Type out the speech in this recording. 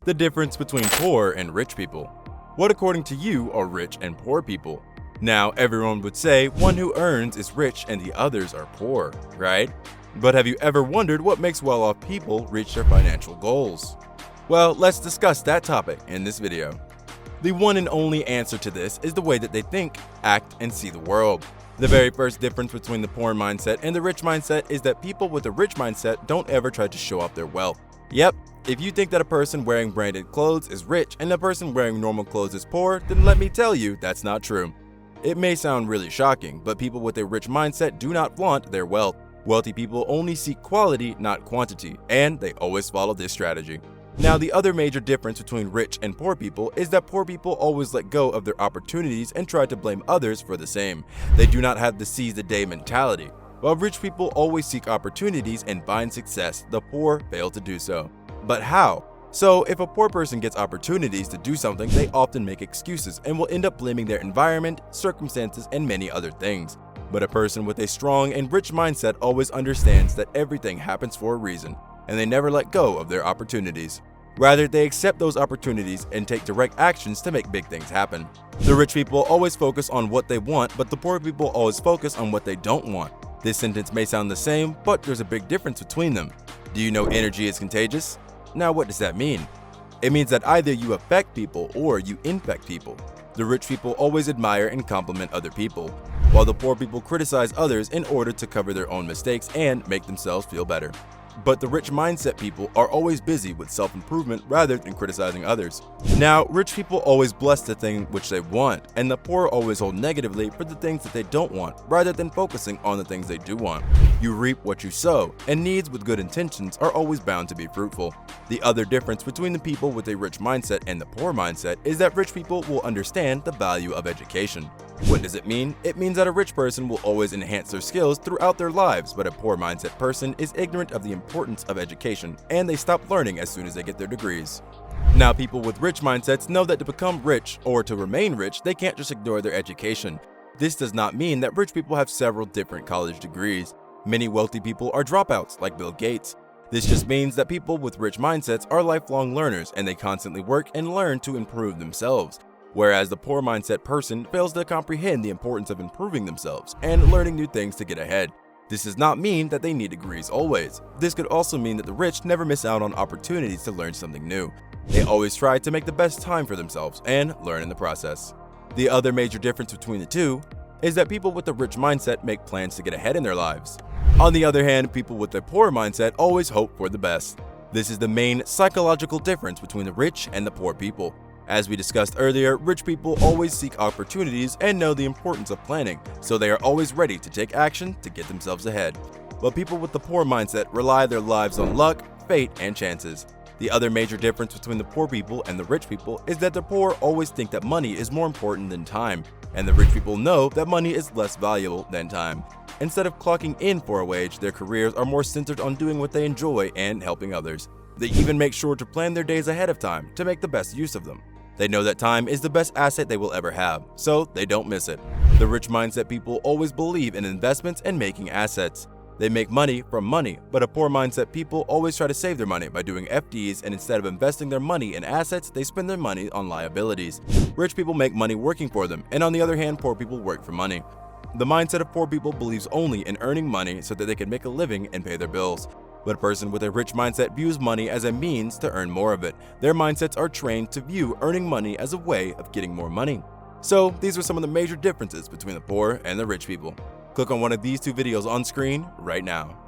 The difference between poor and rich people. What according to you are rich and poor people? Now, everyone would say one who earns is rich and the others are poor, right? But have you ever wondered what makes well-off people reach their financial goals? Well, let's discuss that topic in this video. The one and only answer to this is the way that they think, act, and see the world. The very first difference between the poor mindset and the rich mindset is that people with a rich mindset don't ever try to show off their wealth. Yep, if you think that a person wearing branded clothes is rich and a person wearing normal clothes is poor, then let me tell you that's not true. It may sound really shocking, but people with a rich mindset do not flaunt their wealth. Wealthy people only seek quality, not quantity, and they always follow this strategy. Now, the other major difference between rich and poor people is that poor people always let go of their opportunities and try to blame others for the same. They do not have the seize the day mentality. While rich people always seek opportunities and find success, the poor fail to do so. But how? So, if a poor person gets opportunities to do something, they often make excuses and will end up blaming their environment, circumstances, and many other things. But a person with a strong and rich mindset always understands that everything happens for a reason, and they never let go of their opportunities. Rather, they accept those opportunities and take direct actions to make big things happen. The rich people always focus on what they want, but the poor people always focus on what they don't want. This sentence may sound the same, but there's a big difference between them. Do you know energy is contagious? Now, what does that mean? It means that either you affect people or you infect people. The rich people always admire and compliment other people, while the poor people criticize others in order to cover their own mistakes and make themselves feel better. But the rich mindset people are always busy with self-improvement rather than criticizing others. Now, rich people always bless the thing which they want, and the poor always hold negatively for the things that they don't want, rather than focusing on the things they do want. You reap what you sow, and needs with good intentions are always bound to be fruitful. The other difference between the people with a rich mindset and the poor mindset is that rich people will understand the value of education. What does it mean? It means that a rich person will always enhance their skills throughout their lives, but a poor mindset person is ignorant of the importance of education, and they stop learning as soon as they get their degrees. Now, people with rich mindsets know that to become rich or to remain rich, they can't just ignore their education. This does not mean that rich people have several different college degrees. Many wealthy people are dropouts, like Bill Gates. This just means that people with rich mindsets are lifelong learners, and they constantly work and learn to improve themselves. Whereas the poor mindset person fails to comprehend the importance of improving themselves and learning new things to get ahead. This does not mean that they need degrees always. This could also mean that the rich never miss out on opportunities to learn something new. They always try to make the best time for themselves and learn in the process. The other major difference between the two is that people with a rich mindset make plans to get ahead in their lives. On the other hand, people with a poor mindset always hope for the best. This is the main psychological difference between the rich and the poor people. As we discussed earlier, rich people always seek opportunities and know the importance of planning, so they are always ready to take action to get themselves ahead. But people with the poor mindset rely their lives on luck, fate, and chances. The other major difference between the poor people and the rich people is that the poor always think that money is more important than time, and the rich people know that money is less valuable than time. Instead of clocking in for a wage, their careers are more centered on doing what they enjoy and helping others. They even make sure to plan their days ahead of time to make the best use of them. They know that time is the best asset they will ever have, so they don't miss it. The rich mindset people always believe in investments and making assets. They make money from money, but a poor mindset people always try to save their money by doing FDs, and instead of investing their money in assets, they spend their money on liabilities. Rich people make money working for them, and on the other hand, poor people work for money. The mindset of poor people believes only in earning money so that they can make a living and pay their bills. But a person with a rich mindset views money as a means to earn more of it. Their mindsets are trained to view earning money as a way of getting more money. So, these are some of the major differences between the poor and the rich people. Click on one of these two videos on screen right now.